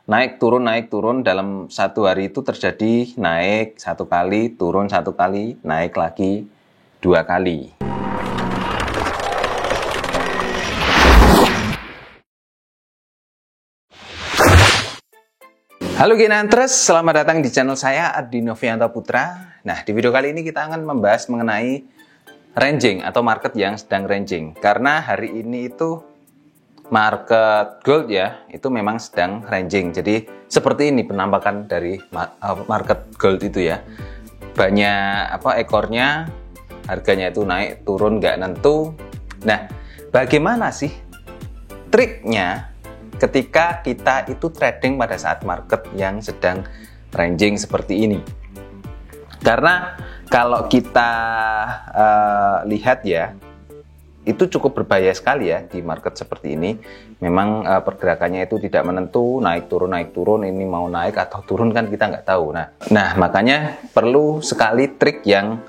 naik turun dalam satu hari itu terjadi naik satu kali, turun satu kali, naik lagi 2 kali. Halo Ginantres, selamat datang di channel saya Adi Novianto Putra. Nah, di video kali ini kita akan membahas mengenai ranging atau market yang sedang ranging. Karena hari ini itu market gold ya, itu memang sedang ranging. Jadi seperti ini penampakan dari market gold itu ya. Banyak ekornya, harganya itu naik turun nggak nentu. Nah, bagaimana sih triknya ketika kita itu trading pada saat market yang sedang ranging seperti ini? Karena kalau kita lihat ya, itu cukup berbahaya sekali ya di market seperti ini. Memang pergerakannya itu tidak menentu, naik turun, ini mau naik atau turun kan kita nggak tahu. Nah makanya perlu sekali trik yang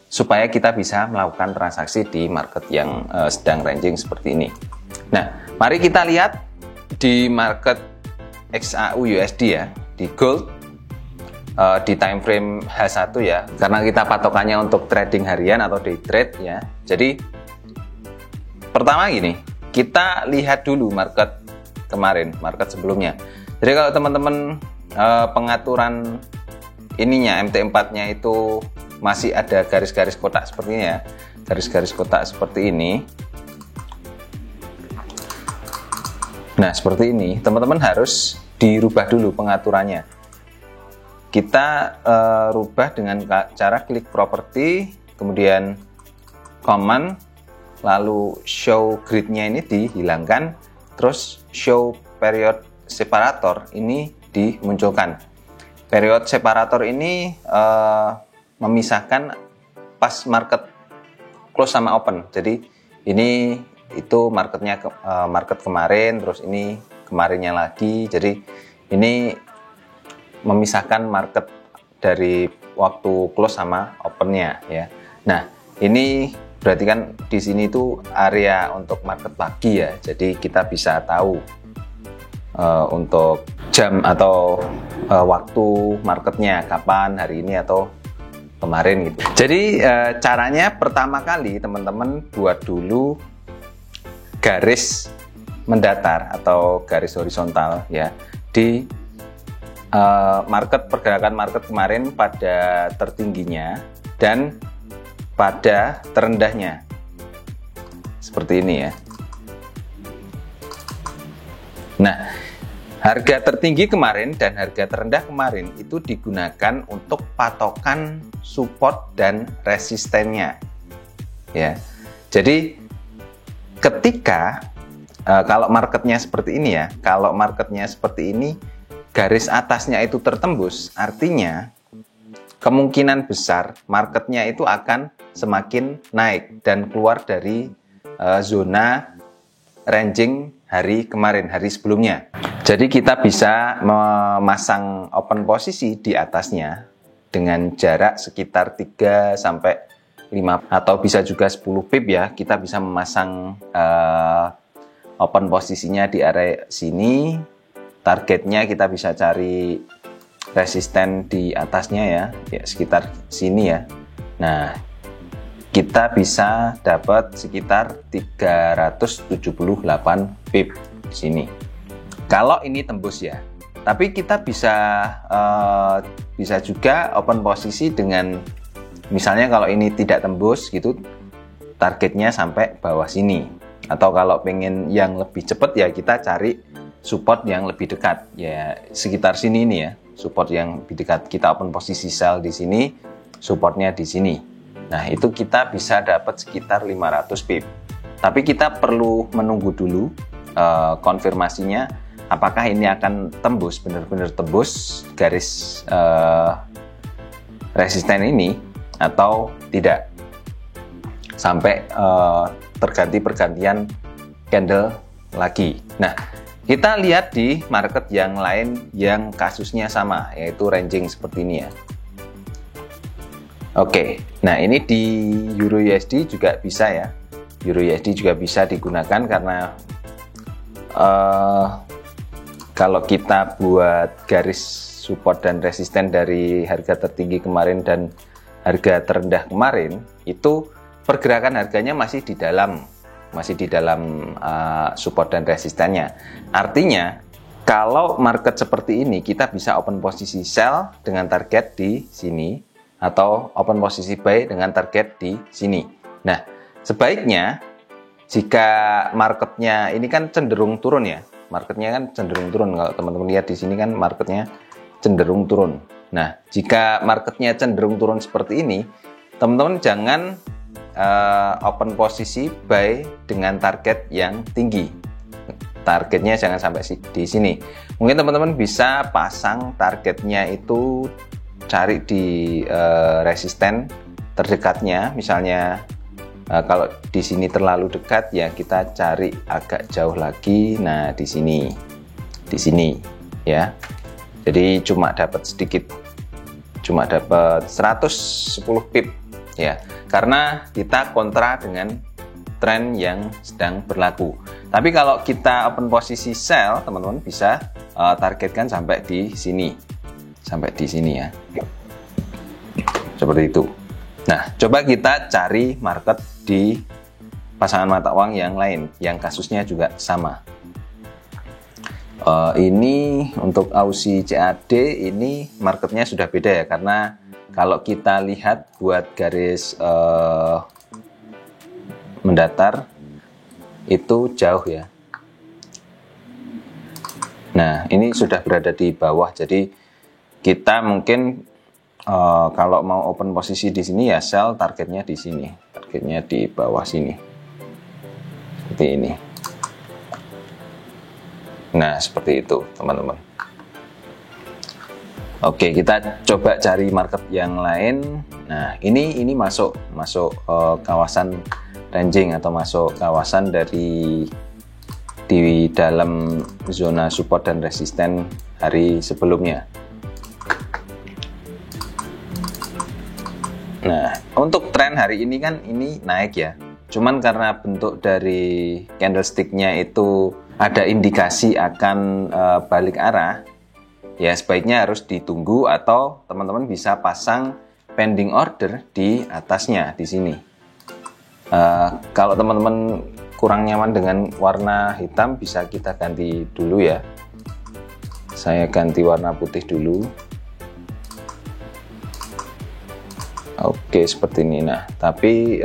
supaya kita bisa melakukan transaksi di market yang sedang ranging seperti ini. Nah, mari kita lihat di market XAU USD ya, di gold di time frame H1 ya, karena kita patokannya untuk trading harian atau day trade ya. Jadi pertama gini, kita lihat dulu market kemarin, market sebelumnya. Jadi kalau teman-teman pengaturan ininya MT4 nya itu masih ada garis-garis kotak seperti ini ya, garis-garis kotak seperti ini. Nah, seperti ini, teman-teman harus dirubah dulu pengaturannya. Kita rubah dengan cara klik properti, kemudian command, lalu show grid-nya ini dihilangkan, terus show period separator ini dimunculkan. Period separator ini memisahkan pas market close sama open. Jadi ini itu market kemarin, terus ini kemarinnya lagi. Jadi ini memisahkan market dari waktu close sama opennya ya. Nah, ini berarti kan di sini itu area untuk market pagi ya. Jadi kita bisa tahu untuk jam atau waktu marketnya kapan, hari ini atau kemarin gitu. Jadi caranya pertama kali teman-teman buat dulu garis mendatar atau garis horizontal ya di pergerakan market kemarin pada tertingginya dan pada terendahnya seperti ini ya. Nah, harga tertinggi kemarin dan harga terendah kemarin itu digunakan untuk patokan support dan resistennya ya. Jadi ketika kalau marketnya seperti ini ya, kalau marketnya seperti ini garis atasnya itu tertembus, artinya kemungkinan besar marketnya itu akan semakin naik dan keluar dari zona ranging hari kemarin, hari sebelumnya. Jadi kita bisa memasang open posisi di atasnya dengan jarak sekitar 3 sampai 5 atau bisa juga 10 pip ya. Kita bisa memasang open posisinya di area sini. Targetnya kita bisa cari resisten di atasnya ya, sekitar sini ya. Nah, kita bisa dapat sekitar 378 pip di sini. Kalau ini tembus ya. Tapi kita bisa juga open posisi dengan misalnya kalau ini tidak tembus gitu, targetnya sampai bawah sini. Atau kalau pengen yang lebih cepat ya kita cari support yang lebih dekat ya, sekitar sini nih ya, support yang lebih dekat. Kita open posisi sell di sini, supportnya di sini. Nah, itu kita bisa dapat sekitar 500 pip. Tapi kita perlu menunggu dulu konfirmasinya apakah ini akan tembus, benar-benar tembus garis resisten ini atau tidak, sampai terganti pergantian candle lagi. Nah, kita lihat di market yang lain yang kasusnya sama, yaitu ranging seperti ini ya. Oke, nah ini di Euro USD juga bisa ya. Euro USD juga bisa digunakan karena kalau kita buat garis support dan resisten dari harga tertinggi kemarin dan harga terendah kemarin, itu pergerakan harganya masih di dalam support dan resistennya. Artinya kalau market seperti ini, kita bisa open posisi sell dengan target di sini atau open posisi buy dengan target di sini. Nah, sebaiknya jika marketnya ini kan cenderung turun ya, marketnya kan cenderung turun. Kalau teman-teman lihat di sini kan marketnya cenderung turun. Nah, jika marketnya cenderung turun seperti ini, teman-teman jangan open posisi buy dengan target yang tinggi. Targetnya jangan sampai di sini. Mungkin teman-teman bisa pasang targetnya itu cari di resisten terdekatnya, misalnya kalau di sini terlalu dekat ya kita cari agak jauh lagi. Nah, di sini ya. Jadi cuma dapat sedikit, cuma dapat 110 pip ya. Karena kita kontra dengan tren yang sedang berlaku. Tapi kalau kita open posisi sell, teman-teman bisa targetkan sampai di sini. Sampai di sini ya. Seperti itu. Nah, coba kita cari market di pasangan mata uang yang lain, yang kasusnya juga sama. Ini untuk Aussie CAD, ini marketnya sudah beda ya, karena kalau kita lihat buat garis mendatar, itu jauh ya. Nah, ini sudah berada di bawah, jadi kita mungkin kalau mau open posisi di sini ya sell, targetnya di sini, targetnya di bawah sini, seperti ini. Nah, seperti itu teman-teman. Oke, kita coba cari market yang lain. Nah, ini masuk kawasan ranging atau masuk kawasan di dalam zona support dan resisten hari sebelumnya. Nah, untuk tren hari ini kan ini naik ya. Cuman karena bentuk dari candlestick-nya itu ada indikasi akan balik arah, ya sebaiknya harus ditunggu atau teman-teman bisa pasang pending order di atasnya di sini. Kalau teman-teman kurang nyaman dengan warna hitam, bisa kita ganti dulu ya. Saya ganti warna putih dulu. Oke, seperti ini. Nah, tapi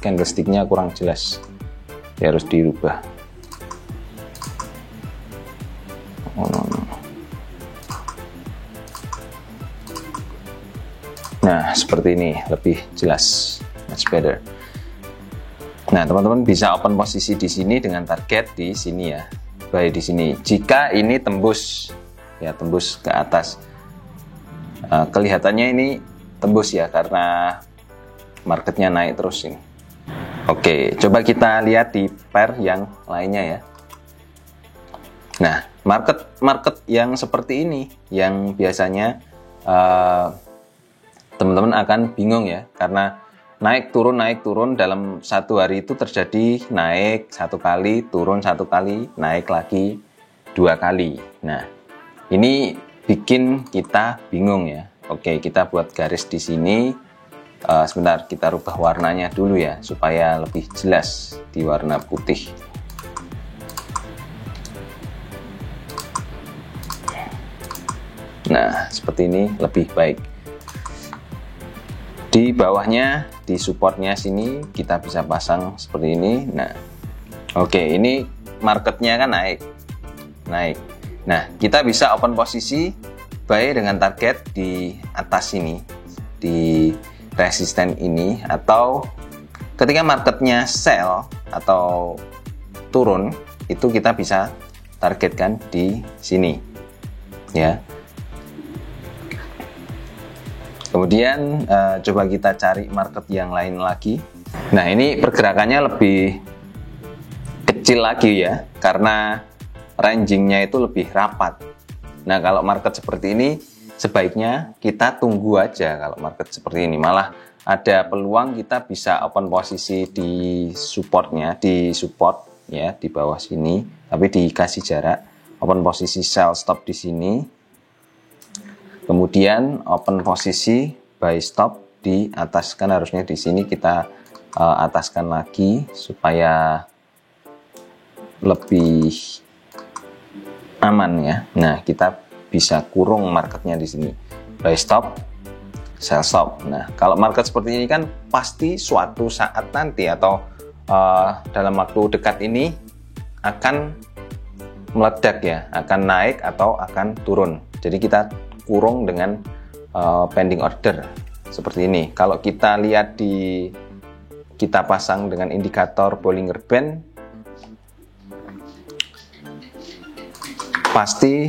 candlestick-nya kurang jelas, ya harus dirubah. Nah, seperti ini lebih jelas, much better. Nah, teman-teman bisa open posisi di sini dengan target di sini ya, buy di sini. Jika ini tembus, ya tembus ke atas, kelihatannya ini tembus ya karena marketnya naik terus ini. Oke, coba kita lihat di pair yang lainnya ya. Nah, market yang seperti ini yang biasanya teman-teman akan bingung ya, karena naik turun dalam satu hari itu terjadi naik satu kali, turun satu kali, naik lagi dua kali. Nah, ini bikin kita bingung ya. Oke, kita buat garis di sini. Sebentar, kita rubah warnanya dulu ya supaya lebih jelas di warna putih. Nah, seperti ini lebih baik. Di bawahnya, di supportnya sini kita bisa pasang seperti ini. Nah, oke, ini marketnya kan naik. Nah, kita bisa open posisi buy dengan target di atas sini, di resisten ini, atau ketika marketnya sell atau turun, itu kita bisa targetkan di sini ya. Kemudian coba kita cari market yang lain lagi. Nah, ini pergerakannya lebih kecil lagi ya, karena rangingnya itu lebih rapat. Nah, kalau market seperti ini sebaiknya kita tunggu aja. Kalau market seperti ini malah ada peluang kita bisa open posisi di supportnya, di support ya, di bawah sini, tapi dikasih jarak open posisi sell stop di sini. Kemudian open posisi buy stop di atas, kan harusnya di sini kita ataskan lagi supaya lebih aman ya. Nah, kita bisa kurung marketnya di sini. Buy stop, sell stop. Nah, kalau market seperti ini kan pasti suatu saat nanti atau dalam waktu dekat ini akan meledak ya, akan naik atau akan turun. Jadi kita kurung dengan pending order seperti ini. Kalau kita lihat kita pasang dengan indikator Bollinger Band, pasti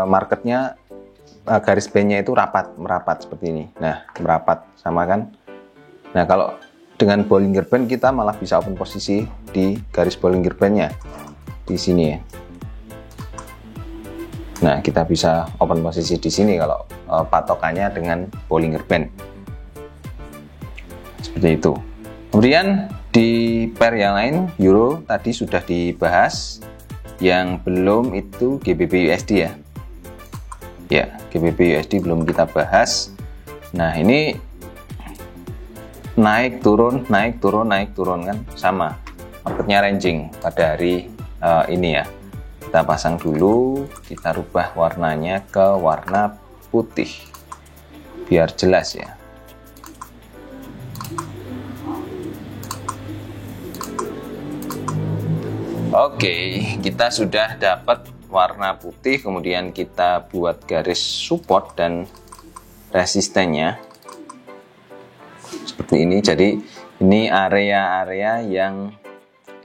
marketnya garis bandnya itu merapat seperti ini. Nah, merapat sama kan. Nah, kalau dengan Bollinger Band kita malah bisa open posisi di garis Bollinger Bandnya di sini ya. Nah, kita bisa open posisi di sini kalau patokannya dengan Bollinger Band. Seperti itu. Kemudian di pair yang lain, euro tadi sudah dibahas. Yang belum itu GBP USD ya. Ya, GBP USD belum kita bahas. Nah, ini naik turun kan sama. Marketnya ranging pada hari ini ya. Kita pasang dulu, kita rubah warnanya ke warna putih biar jelas ya. Oke, kita sudah dapat warna putih, kemudian kita buat garis support dan resistennya seperti ini. Jadi ini area-area yang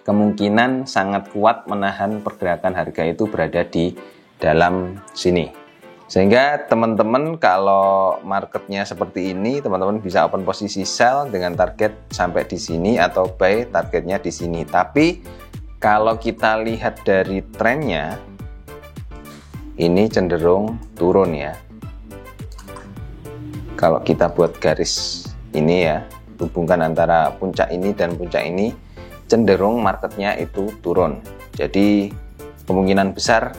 kemungkinan sangat kuat menahan pergerakan harga itu berada di dalam sini. Sehingga teman-teman kalau marketnya seperti ini, teman-teman bisa open posisi sell dengan target sampai di sini atau buy targetnya di sini. Tapi kalau kita lihat dari trennya, ini cenderung turun ya. Kalau kita buat garis ini ya, hubungkan antara puncak ini dan puncak ini, cenderung marketnya itu turun. Jadi kemungkinan besar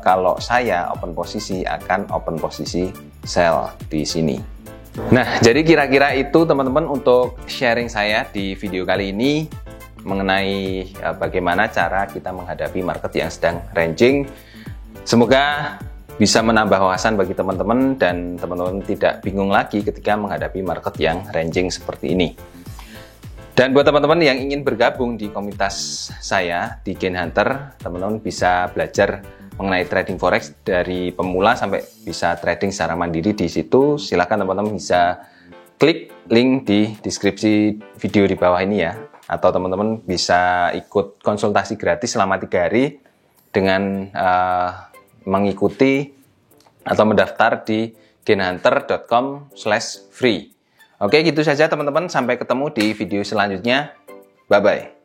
kalau saya open posisi akan open posisi sell di sini. Nah, jadi kira-kira itu teman-teman untuk sharing saya di video kali ini mengenai bagaimana cara kita menghadapi market yang sedang ranging. Semoga bisa menambah wawasan bagi teman-teman dan teman-teman tidak bingung lagi ketika menghadapi market yang ranging seperti ini. Dan buat teman-teman yang ingin bergabung di komunitas saya di Gain Hunter, teman-teman bisa belajar mengenai trading forex dari pemula sampai bisa trading secara mandiri di situ. Silakan teman-teman bisa klik link di deskripsi video di bawah ini ya. Atau teman-teman bisa ikut konsultasi gratis selama 3 hari dengan mengikuti atau mendaftar di gainhunter.com/free. Oke, gitu saja teman-teman. Sampai ketemu di video selanjutnya. Bye-bye.